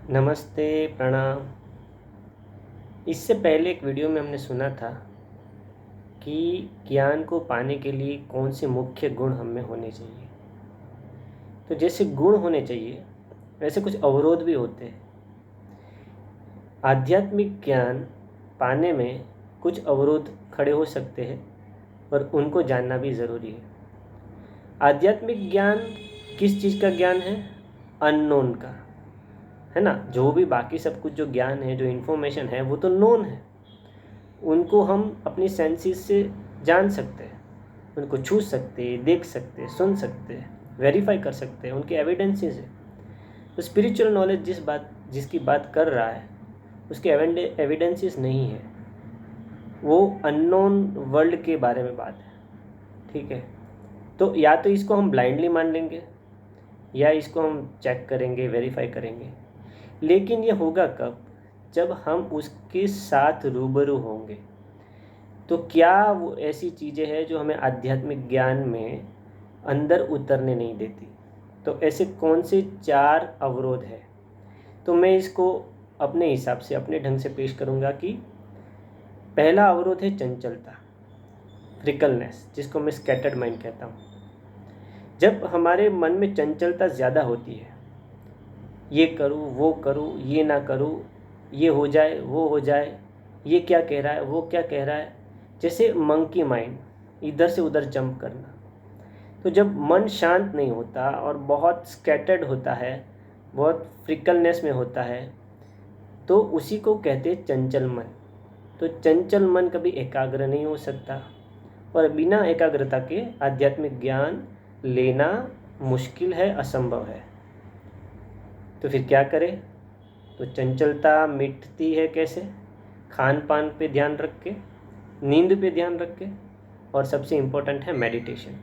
नमस्ते, प्रणाम। इससे पहले एक वीडियो में हमने सुना था कि ज्ञान को पाने के लिए कौन से मुख्य गुण हम में होने चाहिए। तो जैसे गुण होने चाहिए वैसे कुछ अवरोध भी होते हैं। आध्यात्मिक ज्ञान पाने में कुछ अवरोध खड़े हो सकते हैं और उनको जानना भी ज़रूरी है। आध्यात्मिक ज्ञान किस चीज़ का ज्ञान है? अननोन का, है ना। जो भी बाकी सब कुछ जो ज्ञान है, जो इन्फॉर्मेशन है, वो तो नोन है। उनको हम अपनी सेंसेस से जान सकते हैं, उनको छू सकते हैं, देख सकते हैं, सुन सकते हैं, वेरीफाई कर सकते हैं, उनके एविडेंसेस है। तो स्पिरिचुअल नॉलेज जिसकी बात कर रहा है उसके एविडेंसेस नहीं है, वो अननोन वर्ल्ड के बारे में बात है। ठीक है, तो या तो इसको हम ब्लाइंडली मान लेंगे या इसको हम चेक करेंगे, वेरीफाई करेंगे। लेकिन ये होगा कब? जब हम उसके साथ रूबरू होंगे। तो क्या वो ऐसी चीज़ें हैं जो हमें आध्यात्मिक ज्ञान में अंदर उतरने नहीं देती? तो ऐसे कौन से 4 अवरोध हैं? तो मैं इसको अपने हिसाब से, अपने ढंग से पेश करूँगा कि पहला अवरोध है चंचलता, फ्रिकलनेस, जिसको मैं स्कैटर्ड माइंड कहता हूँ। जब हमारे मन में चंचलता ज़्यादा होती है, ये करूँ, वो करूँ, ये ना करूँ, ये हो जाए, वो हो जाए, ये क्या कह रहा है, वो क्या कह रहा है, जैसे मंकी माइंड, इधर से उधर जंप करना। तो जब मन शांत नहीं होता और बहुत स्कैटर्ड होता है, बहुत फ्रिकलनेस में होता है, तो उसी को कहते हैं चंचल मन। तो चंचल मन कभी एकाग्र नहीं हो सकता और बिना एकाग्रता के आध्यात्मिक ज्ञान लेना मुश्किल है, असंभव है। तो फिर क्या करें? तो चंचलता मिटती है कैसे? खान पान पे ध्यान रख के, नींद पे ध्यान रख के, और सबसे इम्पोर्टेंट है मेडिटेशन।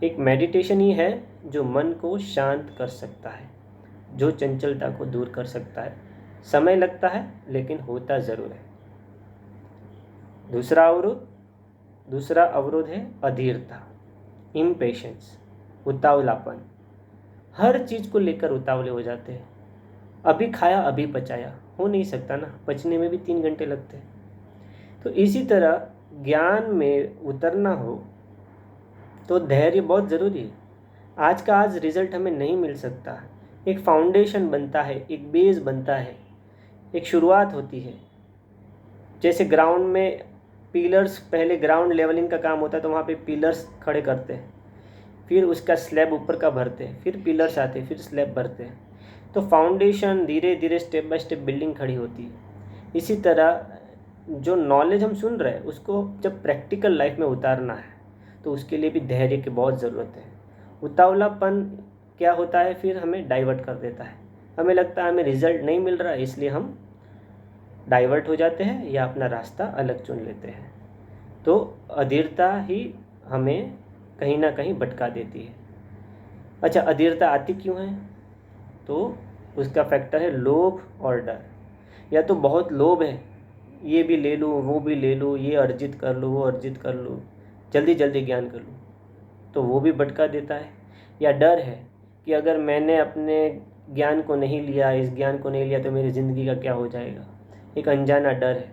एक मेडिटेशन ही है जो मन को शांत कर सकता है, जो चंचलता को दूर कर सकता है। समय लगता है लेकिन होता ज़रूर है। दूसरा अवरोध है अधीरता, इम्पेशेंस, उतावलापन। हर चीज़ को लेकर उतावले हो जाते हैं। अभी खाया अभी पचाया, हो नहीं सकता ना, पचने में भी 3 घंटे लगते हैं। तो इसी तरह ज्ञान में उतरना हो तो धैर्य बहुत ज़रूरी है। आज का आज रिज़ल्ट हमें नहीं मिल सकता। एक फाउंडेशन बनता है, एक बेस बनता है, एक शुरुआत होती है। जैसे ग्राउंड में पिलर्स, पहले ग्राउंड लेवलिंग का काम होता है, तो वहाँ पे पिलर्स खड़े करते हैं, फिर उसका स्लैब ऊपर का भरते हैं, फिर पिलर्स आते हैं, फिर स्लैब भरते हैं। तो फाउंडेशन धीरे धीरे स्टेप बाय स्टेप बिल्डिंग खड़ी होती है। इसी तरह जो नॉलेज हम सुन रहे हैं उसको जब प्रैक्टिकल लाइफ में उतारना है तो उसके लिए भी धैर्य की बहुत ज़रूरत है। उतावलापन क्या होता है? फिर हमें डाइवर्ट कर देता है। हमें लगता है हमें रिज़ल्ट नहीं मिल रहा है, इसलिए हम डाइवर्ट हो जाते हैं या अपना रास्ता अलग चुन लेते हैं। तो अधीरता ही हमें कहीं ना कहीं भटका देती है। अच्छा, अधीरता आती क्यों है? तो उसका फैक्टर है लोभ और डर। या तो बहुत लोभ है, ये भी ले लूँ, वो भी ले लूँ, ये अर्जित कर लूँ, वो अर्जित कर लूँ, जल्दी जल्दी ज्ञान कर लूँ, तो वो भी भटका देता है। या डर है कि अगर मैंने अपने ज्ञान को नहीं लिया, इस ज्ञान को नहीं लिया, तो मेरी ज़िंदगी का क्या हो जाएगा। एक अनजाना डर है।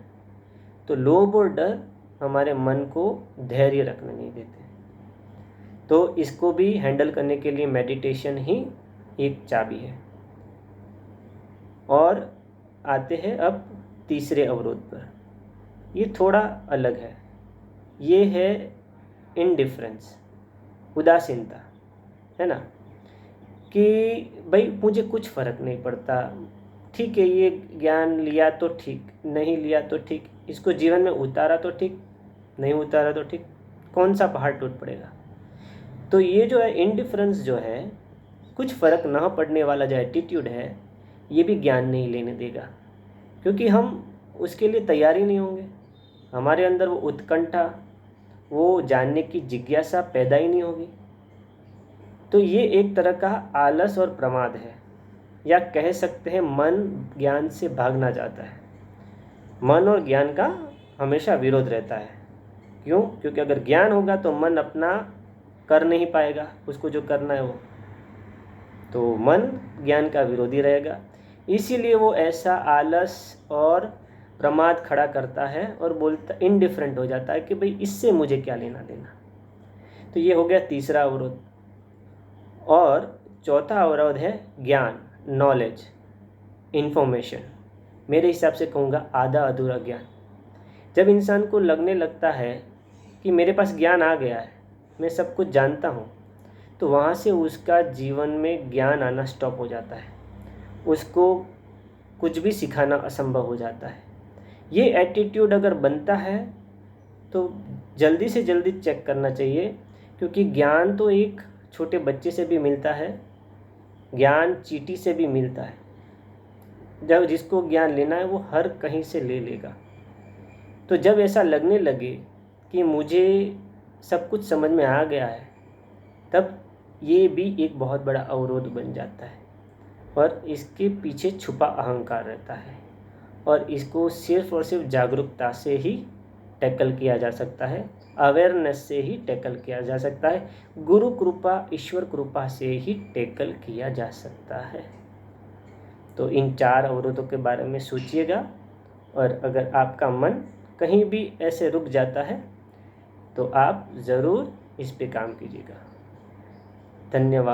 तो लोभ और डर हमारे मन को धैर्य रखने नहीं देते। तो इसको भी हैंडल करने के लिए मेडिटेशन ही एक चाबी है। और आते हैं अब तीसरे अवरोध पर। ये थोड़ा अलग है। ये है इनडिफरेंस, उदासीनता, है ना। कि भाई मुझे कुछ फ़र्क नहीं पड़ता, ठीक है, ये ज्ञान लिया तो ठीक, नहीं लिया तो ठीक, इसको जीवन में उतारा तो ठीक, नहीं उतारा तो ठीक, कौन सा पहाड़ टूट पड़ेगा। तो ये जो है इनडिफरेंस जो है, कुछ फ़र्क ना पड़ने वाला जो एटीट्यूड है, ये भी ज्ञान नहीं लेने देगा, क्योंकि हम उसके लिए तैयार ही नहीं होंगे। हमारे अंदर वो उत्कंठा, वो जानने की जिज्ञासा पैदा ही नहीं होगी। तो ये एक तरह का आलस और प्रमाद है, या कह सकते हैं मन ज्ञान से भागना चाहता है। मन और ज्ञान का हमेशा विरोध रहता है। क्यों? क्योंकि अगर ज्ञान होगा तो मन अपना कर नहीं पाएगा, उसको जो करना है वो, तो मन ज्ञान का विरोधी रहेगा। इसीलिए वो ऐसा आलस और प्रमाद खड़ा करता है और बोलता, इनडिफरेंट हो जाता है कि भाई इससे मुझे क्या लेना देना। तो ये हो गया तीसरा अवरोध। और चौथा अवरोध है ज्ञान, नॉलेज, इन्फॉर्मेशन। मेरे हिसाब से कहूँगा आधा अधूरा ज्ञान। जब इंसान को लगने लगता है कि मेरे पास ज्ञान आ गया है, मैं सब कुछ जानता हूँ, तो वहाँ से उसका जीवन में ज्ञान आना स्टॉप हो जाता है। उसको कुछ भी सिखाना असंभव हो जाता है। ये एटीट्यूड अगर बनता है तो जल्दी से जल्दी चेक करना चाहिए, क्योंकि ज्ञान तो एक छोटे बच्चे से भी मिलता है, ज्ञान चींटी से भी मिलता है। जब जिसको ज्ञान लेना है वो हर कहीं से ले लेगा। तो जब ऐसा लगने लगे कि मुझे सब कुछ समझ में आ गया है, तब ये भी एक बहुत बड़ा अवरोध बन जाता है और इसके पीछे छुपा अहंकार रहता है। और इसको सिर्फ और सिर्फ जागरूकता से ही टैकल किया जा सकता है, अवेयरनेस से ही टैकल किया जा सकता है, गुरु कृपा, ईश्वर कृपा से ही टैकल किया जा सकता है। तो इन 4 अवरोधों के बारे में सोचिएगा, और अगर आपका मन कहीं भी ऐसे रुक जाता है तो आप ज़रूर इस पे काम कीजिएगा। धन्यवाद।